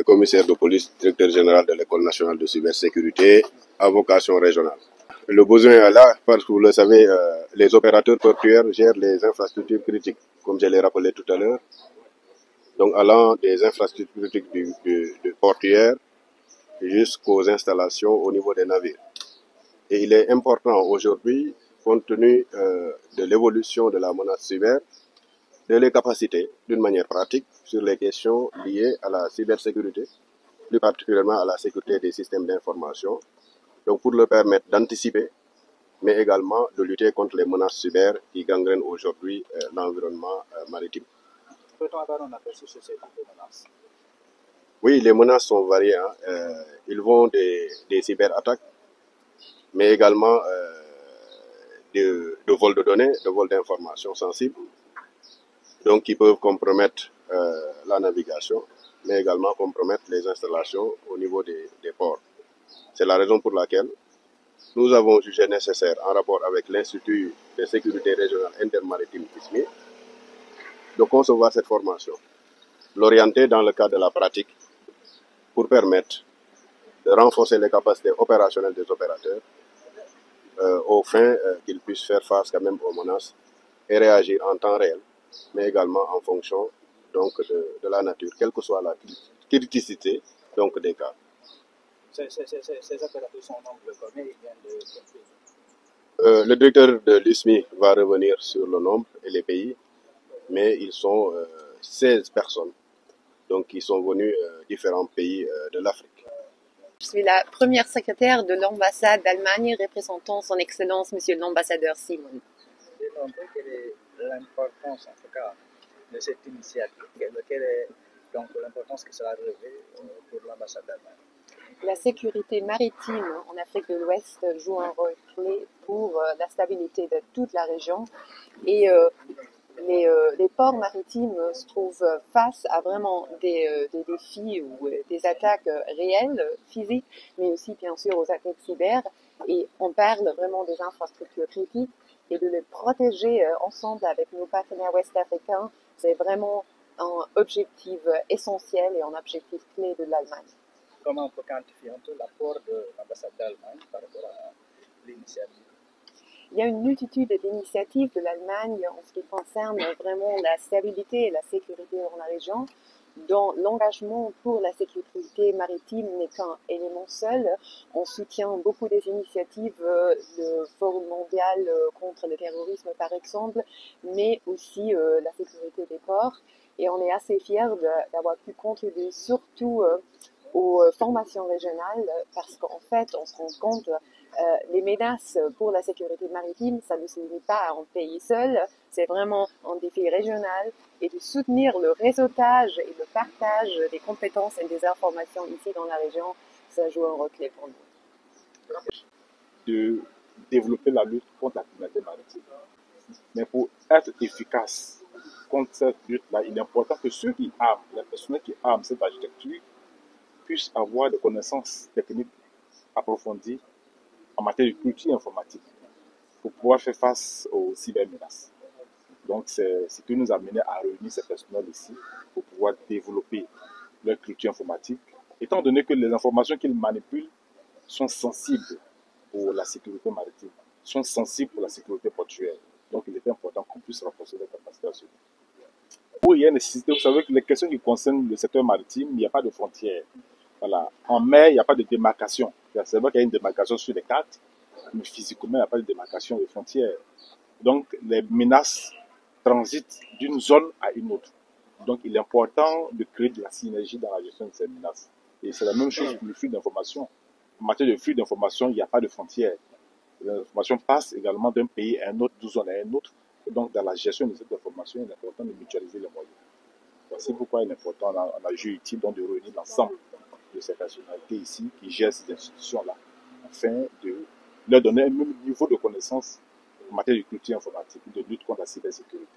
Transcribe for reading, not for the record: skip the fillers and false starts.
commissaire de police, directeur général de l'École nationale de cybersécurité à vocation régionale. Le besoin est là parce que vous le savez, les opérateurs portuaires gèrent les infrastructures critiques, comme je l'ai rappelé tout à l'heure. Donc allant des infrastructures critiques du portuaire jusqu'aux installations au niveau des navires. Et il est important aujourd'hui, compte tenu de l'évolution de la menace cyber, de les capaciter d'une manière pratique sur les questions liées à la cybersécurité, plus particulièrement à la sécurité des systèmes d'information, donc pour leur permettre d'anticiper, mais également de lutter contre les menaces cyber qui gangrènent aujourd'hui l'environnement maritime. Peut-on avoir un aperçu sur ces types de menaces? Oui, les menaces sont variées. Ils vont des cyberattaques, mais également de vol de données, de vol d'informations sensibles, donc qui peuvent compromettre la navigation, mais également compromettre les installations au niveau des ports. C'est la raison pour laquelle nous avons jugé nécessaire, en rapport avec l'Institut de sécurité régionale intermaritime ISMI, de concevoir cette formation, l'orienter dans le cadre de la pratique pour permettre de renforcer les capacités opérationnelles des opérateurs aux fins qu'ils puissent faire face quand même aux menaces et réagir en temps réel, mais également en fonction donc de la nature, quelle que soit la criticité donc des cas. Ces opérateurs sont au nombre de combien? Ils viennent de quel pays? Le directeur de l'ISMI va revenir sur le nombre et les pays, mais ils sont 16 personnes, donc qui sont venus différents pays de l'Afrique. Je suis la première secrétaire de l'ambassade d'Allemagne représentant son Excellence Monsieur l'ambassadeur Simon. Dites-nous un peu quelle est l'importance, en tout cas, de cette initiative. Quelle est donc l'importance que cela revêt pour l'ambassade d'Allemagne? La sécurité maritime en Afrique de l'Ouest joue un rôle clé pour la stabilité de toute la région et les ports maritimes se trouvent face à vraiment des défis ou des attaques réelles, physiques, mais aussi bien sûr aux attaques cyber. Et on parle vraiment des infrastructures critiques et de les protéger ensemble avec nos partenaires ouest-africains. C'est vraiment un objectif essentiel et un objectif clé de l'Allemagne. Comment on peut quantifier un peu l'apport de l'ambassade d'Allemagne par rapport à l'initiative? Il y a une multitude d'initiatives de l'Allemagne en ce qui concerne vraiment la stabilité et la sécurité dans la région, dont l'engagement pour la sécurité maritime n'est qu'un élément seul. On soutient beaucoup des initiatives de Forum mondial contre le terrorisme par exemple, mais aussi la sécurité des ports. Et on est assez fiers d'avoir pu contribuer surtout aux formations régionales parce qu'en fait, on se rend compte les menaces pour la sécurité maritime, ça ne se limite pas à un pays seul, c'est vraiment un défi régional et de soutenir le réseautage et le partage des compétences et des informations ici dans la région, ça joue un rôle clé pour nous. De développer la lutte contre la criminalité maritime. Mais pour être efficace contre cette lutte-là, il est important que ceux qui arment, les personnes qui arment cette architecture, puissent avoir des connaissances techniques approfondies en matière de culture informatique pour pouvoir faire face aux cybermenaces. Donc, c'est ce qui nous a mené à réunir ces personnels ici pour pouvoir développer leur culture informatique, étant donné que les informations qu'ils manipulent sont sensibles pour la sécurité maritime, sont sensibles pour la sécurité portuaire. Donc, il est important qu'on puisse renforcer les capacités à ce niveau. Où il y a nécessité, vous savez que les questions qui concernent le secteur maritime, il n'y a pas de frontières. Voilà. En mer, il n'y a pas de démarcation. C'est vrai qu'il y a une démarcation sur les cartes, mais physiquement, il n'y a pas de démarcation de frontières. Donc, les menaces transitent d'une zone à une autre. Donc, il est important de créer de la synergie dans la gestion de ces menaces. Et c'est la même chose pour le flux d'information. En matière de flux d'information, il n'y a pas de frontières. L'information passe également d'un pays à un autre, d'une zone à un autre. Et donc, dans la gestion de cette information, il est important de mutualiser les moyens. Voici pourquoi il est important, on a jugé utile donc de réunir l'ensemble de ces personnalités ici qui gèrent ces institutions-là, afin de leur donner un même niveau de connaissance en matière de culture informatique, de lutte contre la cybersécurité.